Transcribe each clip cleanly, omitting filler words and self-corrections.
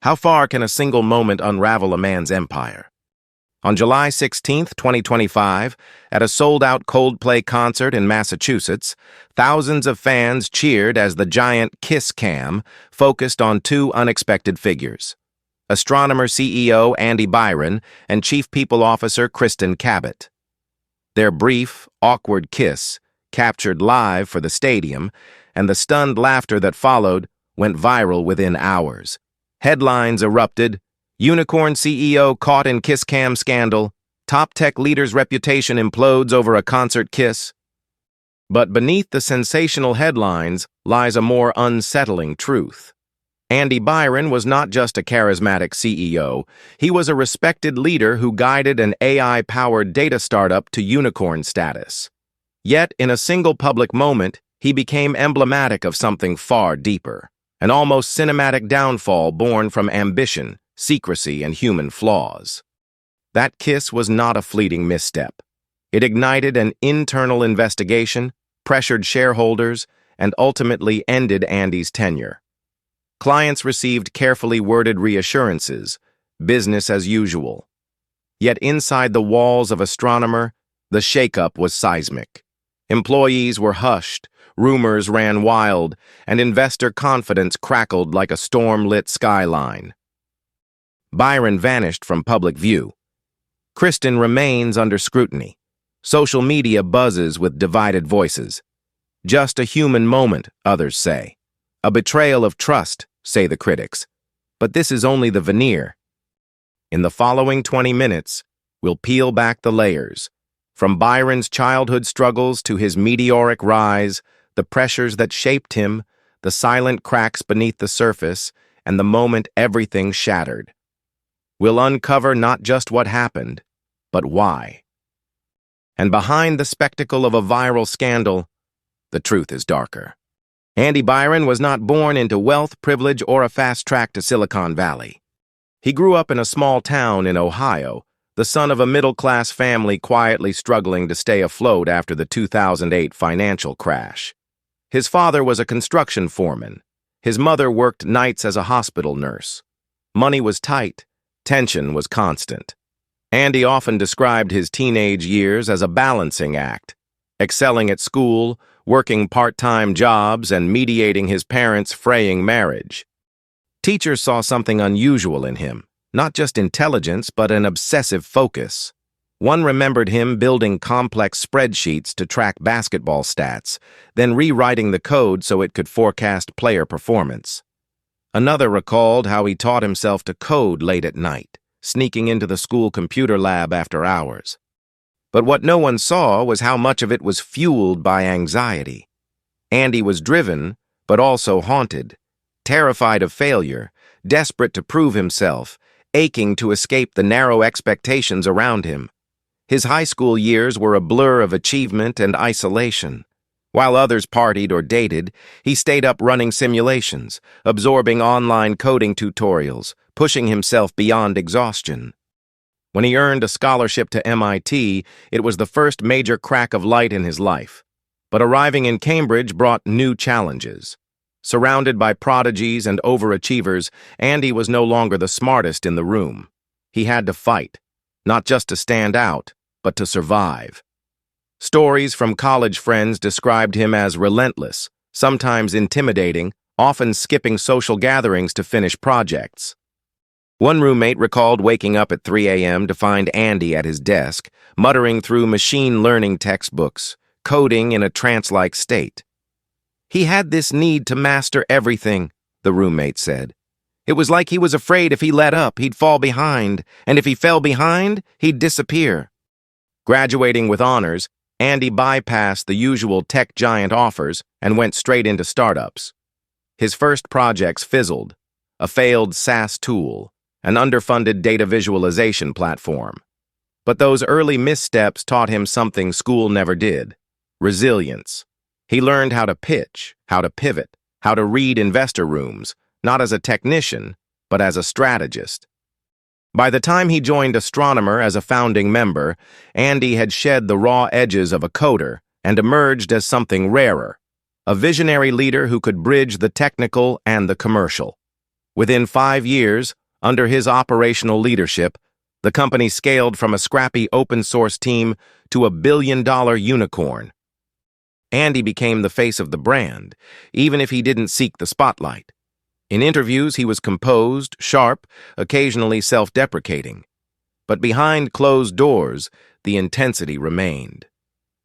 How far can a single moment unravel a man's empire? On July 16, 2025, at a sold-out Coldplay concert in Massachusetts, thousands of fans cheered as the giant Kiss Cam focused on two unexpected figures: Astronomer CEO Andy Byron and Chief People Officer Kristen Cabot. Their brief, awkward kiss, captured live for the stadium, and the stunned laughter that followed went viral within hours. Headlines erupted: Unicorn CEO caught in kiss cam scandal, top tech leader's reputation implodes over a concert kiss. But beneath the sensational headlines lies a more unsettling truth. Andy Byron was not just a charismatic CEO, he was a respected leader who guided an AI-powered data startup to unicorn status. Yet, in a single public moment, he became emblematic of something far deeper, an almost cinematic downfall born from ambition, secrecy, and human flaws. That kiss was not a fleeting misstep. It ignited an internal investigation, pressured shareholders, and ultimately ended Andy's tenure. Clients received carefully worded reassurances, business as usual. Yet inside the walls of Astronomer, the shakeup was seismic. Employees were hushed, rumors ran wild, and investor confidence crackled like a storm-lit skyline. Byron vanished from public view. Kristen remains under scrutiny. Social media buzzes with divided voices. Just a human moment, others say. A betrayal of trust, say the critics. But this is only the veneer. In the following 20 minutes, we'll peel back the layers. From Byron's childhood struggles to his meteoric rise, the pressures that shaped him, the silent cracks beneath the surface, and the moment everything shattered. We'll uncover not just what happened, but why. And behind the spectacle of a viral scandal, the truth is darker. Andy Byron was not born into wealth, privilege, or a fast track to Silicon Valley. He grew up in a small town in Ohio, the son of a middle-class family quietly struggling to stay afloat after the 2008 financial crash. His father was a construction foreman. His mother worked nights as a hospital nurse. Money was tight. Tension was constant. Andy often described his teenage years as a balancing act, excelling at school, working part-time jobs, and mediating his parents' fraying marriage. Teachers saw something unusual in him, not just intelligence, but an obsessive focus. One remembered him building complex spreadsheets to track basketball stats, then rewriting the code so it could forecast player performance. Another recalled how he taught himself to code late at night, sneaking into the school computer lab after hours. But what no one saw was how much of it was fueled by anxiety. Andy was driven, but also haunted, terrified of failure, desperate to prove himself, aching to escape the narrow expectations around him. His high school years were a blur of achievement and isolation. While others partied or dated, he stayed up running simulations, absorbing online coding tutorials, pushing himself beyond exhaustion. When he earned a scholarship to MIT, it was the first major crack of light in his life. But arriving in Cambridge brought new challenges. Surrounded by prodigies and overachievers, Andy was no longer the smartest in the room. He had to fight, not just to stand out, but to survive. Stories from college friends described him as relentless, sometimes intimidating, often skipping social gatherings to finish projects. One roommate recalled waking up at 3 a.m. to find Andy at his desk, muttering through machine learning textbooks, coding in a trance-like state. He had this need to master everything, the roommate said. It was like he was afraid if he let up, he'd fall behind, and if he fell behind, he'd disappear. Graduating with honors, Andy bypassed the usual tech giant offers and went straight into startups. His first projects fizzled: a failed SaaS tool, an underfunded data visualization platform. But those early missteps taught him something school never did: resilience. He learned how to pitch, how to pivot, how to read investor rooms, not as a technician, but as a strategist. By the time he joined Astronomer as a founding member, Andy had shed the raw edges of a coder and emerged as something rarer: a visionary leader who could bridge the technical and the commercial. Within 5 years, under his operational leadership, the company scaled from a scrappy open-source team to a billion-dollar unicorn. Andy became the face of the brand, even if he didn't seek the spotlight. In interviews, he was composed, sharp, occasionally self-deprecating. But behind closed doors, the intensity remained.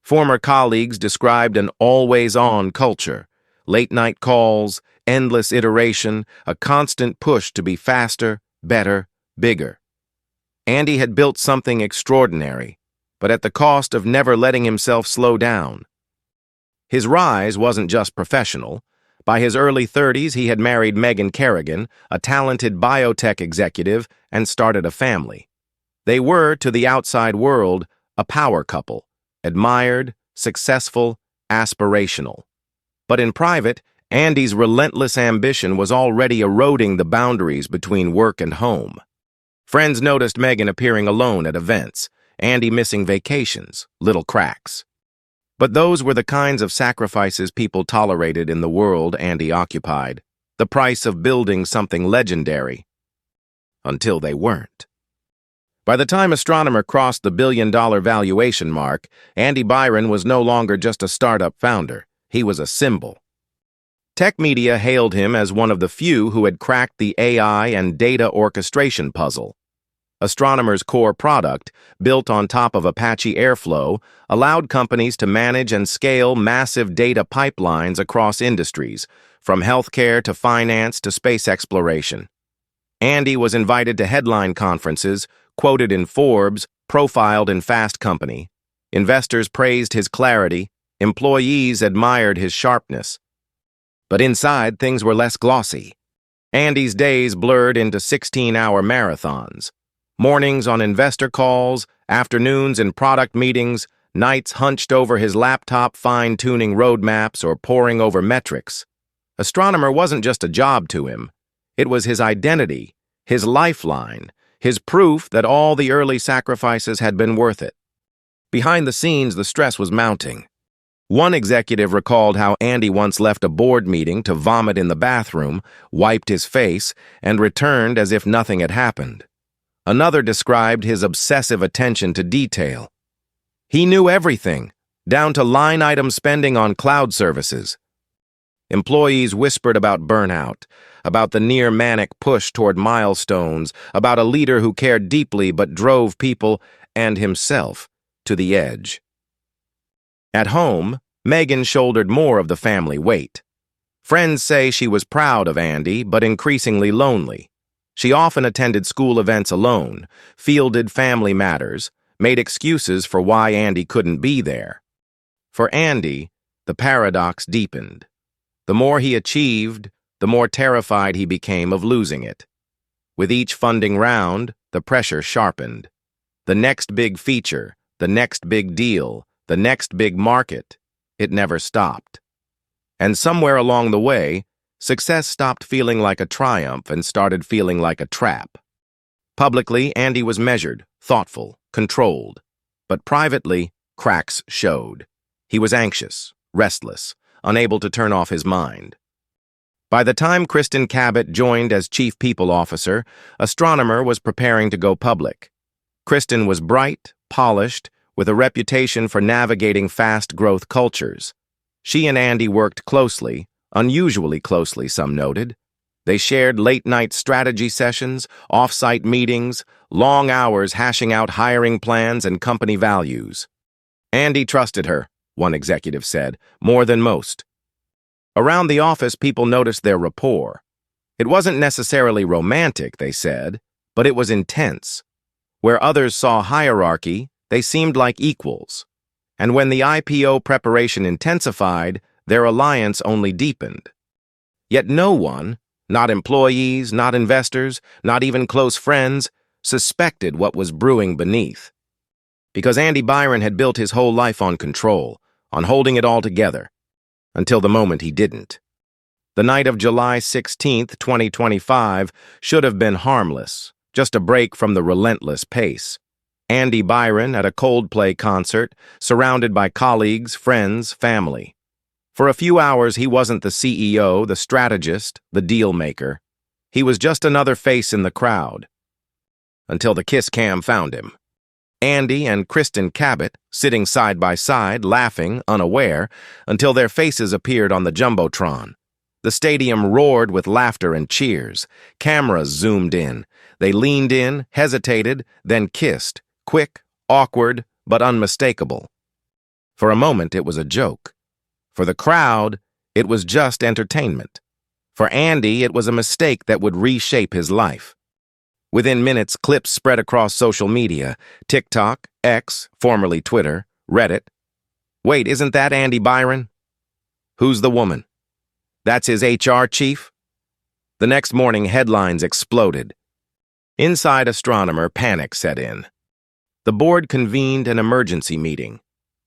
Former colleagues described an always-on culture, late-night calls, endless iteration, a constant push to be faster, better, bigger. Andy had built something extraordinary, but at the cost of never letting himself slow down. His rise wasn't just professional. By his early 30s, he had married Megan Kerrigan, a talented biotech executive, and started a family. They were, to the outside world, a power couple, admired, successful, aspirational. But in private, Andy's relentless ambition was already eroding the boundaries between work and home. Friends noticed Megan appearing alone at events, Andy missing vacations, little cracks. But those were the kinds of sacrifices people tolerated in the world Andy occupied, the price of building something legendary. Until they weren't. By the time Astronomer crossed the billion-dollar valuation mark, Andy Byron was no longer just a startup founder. He was a symbol. Tech media hailed him as one of the few who had cracked the AI and data orchestration puzzle. Astronomer's core product, built on top of Apache Airflow, allowed companies to manage and scale massive data pipelines across industries, from healthcare to finance to space exploration. Andy was invited to headline conferences, quoted in Forbes, profiled in Fast Company. Investors praised his clarity, employees admired his sharpness. But inside, things were less glossy. Andy's days blurred into 16-hour marathons. Mornings on investor calls, afternoons in product meetings, nights hunched over his laptop fine-tuning roadmaps or poring over metrics. Astronomer wasn't just a job to him. It was his identity, his lifeline, his proof that all the early sacrifices had been worth it. Behind the scenes, the stress was mounting. One executive recalled how Andy once left a board meeting to vomit in the bathroom, wiped his face, and returned as if nothing had happened. Another described his obsessive attention to detail. He knew everything, down to line-item spending on cloud services. Employees whispered about burnout, about the near-manic push toward milestones, about a leader who cared deeply but drove people, and himself, to the edge. At home, Megan shouldered more of the family weight. Friends say she was proud of Andy, but increasingly lonely. She often attended school events alone, fielded family matters, made excuses for why Andy couldn't be there. For Andy, the paradox deepened. The more he achieved, the more terrified he became of losing it. With each funding round, the pressure sharpened. The next big feature, the next big deal, the next big market, it never stopped. And somewhere along the way, success stopped feeling like a triumph and started feeling like a trap. Publicly, Andy was measured, thoughtful, controlled. But privately, cracks showed. He was anxious, restless, unable to turn off his mind. By the time Kristen Cabot joined as Chief People Officer, Astronomer was preparing to go public. Kristen was bright, polished, with a reputation for navigating fast-growth cultures. She and Andy worked closely, unusually closely, some noted. They shared late-night strategy sessions, off-site meetings, long hours hashing out hiring plans and company values. Andy trusted her, one executive said, more than most. Around the office, people noticed their rapport. It wasn't necessarily romantic, they said, but it was intense. Where others saw hierarchy, they seemed like equals. And when the IPO preparation intensified, their alliance only deepened. Yet no one, not employees, not investors, not even close friends, suspected what was brewing beneath. Because Andy Byron had built his whole life on control, on holding it all together, until the moment he didn't. The night of July 16th, 2025, should have been harmless, just a break from the relentless pace. Andy Byron at a Coldplay concert, surrounded by colleagues, friends, family. For a few hours, he wasn't the CEO, the strategist, the deal maker. He was just another face in the crowd. Until the kiss cam found him. Andy and Kristen Cabot, sitting side by side, laughing, unaware, until their faces appeared on the Jumbotron. The stadium roared with laughter and cheers. Cameras zoomed in. They leaned in, hesitated, then kissed. Quick, awkward, but unmistakable. For a moment, it was a joke. For the crowd, it was just entertainment. For Andy, it was a mistake that would reshape his life. Within minutes, clips spread across social media: TikTok, X, formerly Twitter, Reddit. Wait, isn't that Andy Byron? Who's the woman? That's his HR chief? The next morning, headlines exploded. Inside Astronomer, panic set in. The board convened an emergency meeting.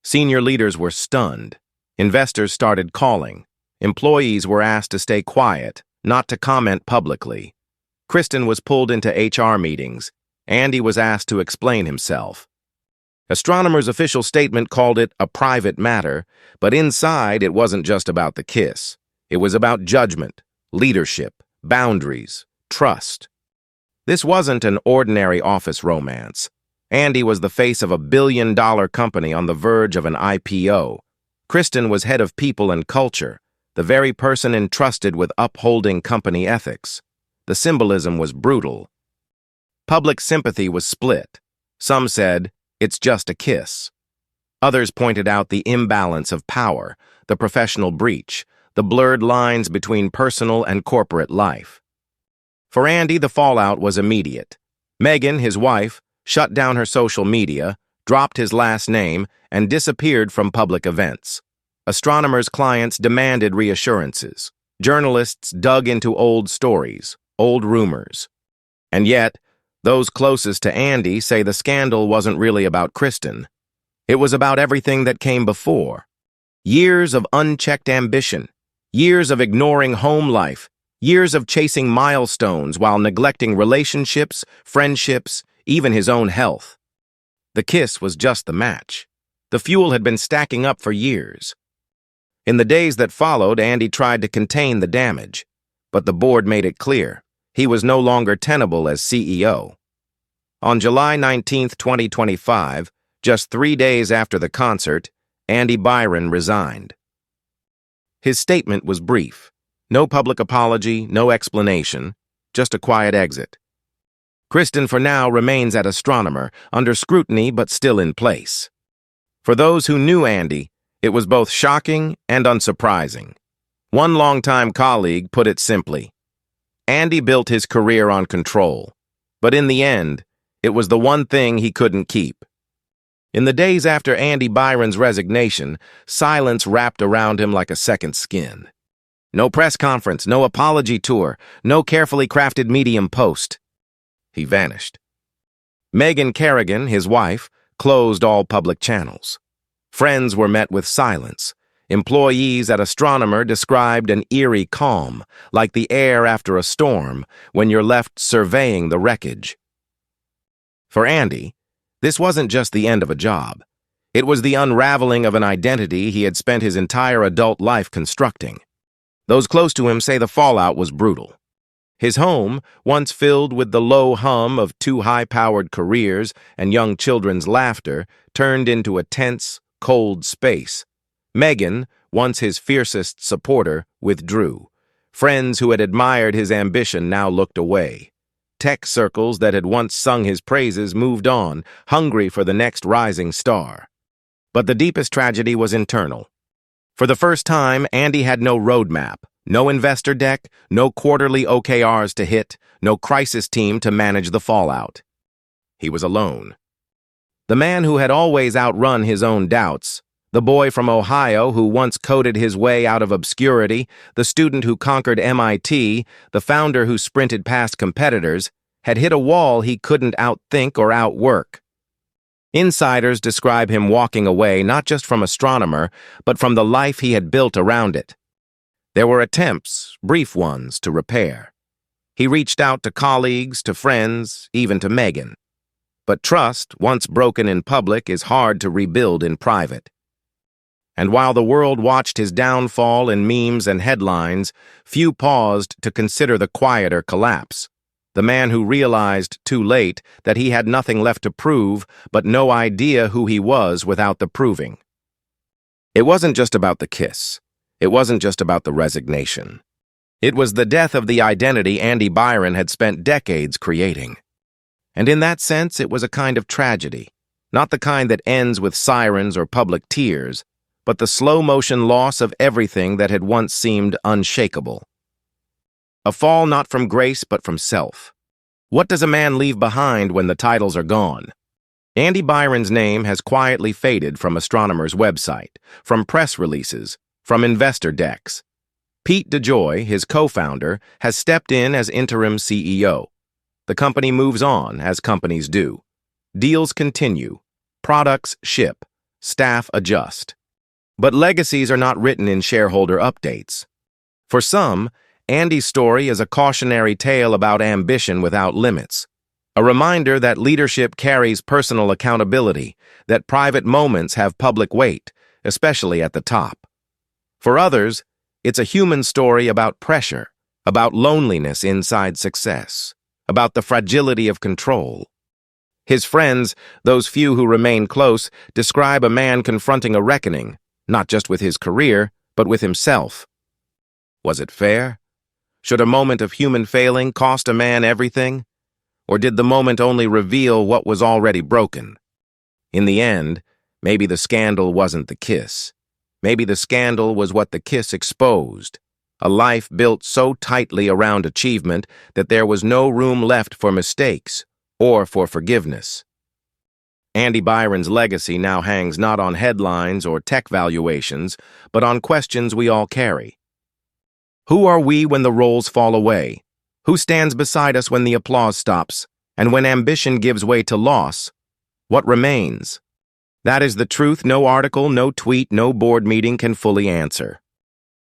Senior leaders were stunned. Investors started calling. Employees were asked to stay quiet, not to comment publicly. Kristen was pulled into HR meetings. Andy was asked to explain himself. Astronomer's official statement called it a private matter, but inside it wasn't just about the kiss. It was about judgment, leadership, boundaries, trust. This wasn't an ordinary office romance. Andy was the face of a billion-dollar company on the verge of an IPO. Kristen was head of people and culture, the very person entrusted with upholding company ethics. The symbolism was brutal. Public sympathy was split. Some said, it's just a kiss. Others pointed out the imbalance of power, the professional breach, the blurred lines between personal and corporate life. For Andy, the fallout was immediate. Megan, his wife, shut down her social media, dropped his last name, and disappeared from public events. Astronomer's clients demanded reassurances. Journalists dug into old stories, old rumors. And yet, those closest to Andy say the scandal wasn't really about Kristen. It was about everything that came before. Years of unchecked ambition, years of ignoring home life, years of chasing milestones while neglecting relationships, friendships, even his own health. The kiss was just the match. The fuel had been stacking up for years. In the days that followed, Andy tried to contain the damage, but the board made it clear he was no longer tenable as CEO. On July 19, 2025, just 3 days after the concert, Andy Byron resigned. His statement was brief. No public apology, no explanation, just a quiet exit. Kristen, for now, remains at Astronomer, under scrutiny but still in place. For those who knew Andy, it was both shocking and unsurprising. One longtime colleague put it simply: Andy built his career on control, but in the end, it was the one thing he couldn't keep. In the days after Andy Byron's resignation, silence wrapped around him like a second skin. No press conference, no apology tour, no carefully crafted Medium post. He vanished. Megan Kerrigan, his wife, closed all public channels. Friends were met with silence. Employees at Astronomer described an eerie calm, like the air after a storm, when you're left surveying the wreckage. For Andy, this wasn't just the end of a job. It was the unraveling of an identity he had spent his entire adult life constructing. Those close to him say the fallout was brutal. His home, once filled with the low hum of 2 high-powered careers and young children's laughter, turned into a tense, cold space. Megan, once his fiercest supporter, withdrew. Friends who had admired his ambition now looked away. Tech circles that had once sung his praises moved on, hungry for the next rising star. But the deepest tragedy was internal. For the first time, Andy had no roadmap, no investor deck, no quarterly OKRs to hit, no crisis team to manage the fallout. He was alone. The man who had always outrun his own doubts, the boy from Ohio who once coded his way out of obscurity, the student who conquered MIT, the founder who sprinted past competitors, had hit a wall he couldn't outthink or outwork. Insiders describe him walking away not just from Astronomer, but from the life he had built around it. There were attempts, brief ones, to repair. He reached out to colleagues, to friends, even to Megan. But trust, once broken in public, is hard to rebuild in private. And while the world watched his downfall in memes and headlines, few paused to consider the quieter collapse. The man who realized too late that he had nothing left to prove, but no idea who he was without the proving. It wasn't just about the kiss. It wasn't just about the resignation. It was the death of the identity Andy Byron had spent decades creating. And in that sense, it was a kind of tragedy, not the kind that ends with sirens or public tears, but the slow-motion loss of everything that had once seemed unshakable. A fall not from grace, but from self. What does a man leave behind when the titles are gone? Andy Byron's name has quietly faded from Astronomer's website, from press releases, from investor decks. Pete DeJoy, his co-founder, has stepped in as interim CEO. The company moves on, as companies do. Deals continue. Products ship. Staff adjust. But legacies are not written in shareholder updates. For some, Andy's story is a cautionary tale about ambition without limits, a reminder that leadership carries personal accountability, that private moments have public weight, especially at the top. For others, it's a human story about pressure, about loneliness inside success, about the fragility of control. His friends, those few who remain close, describe a man confronting a reckoning, not just with his career, but with himself. Was it fair? Should a moment of human failing cost a man everything? Or did the moment only reveal what was already broken? In the end, maybe the scandal wasn't the kiss. Maybe the scandal was what the kiss exposed. A life built so tightly around achievement that there was no room left for mistakes or for forgiveness. Andy Byron's legacy now hangs not on headlines or tech valuations, but on questions we all carry. Who are we when the roles fall away? Who stands beside us when the applause stops? And when ambition gives way to loss, what remains? That is the truth no article, no tweet, no board meeting can fully answer.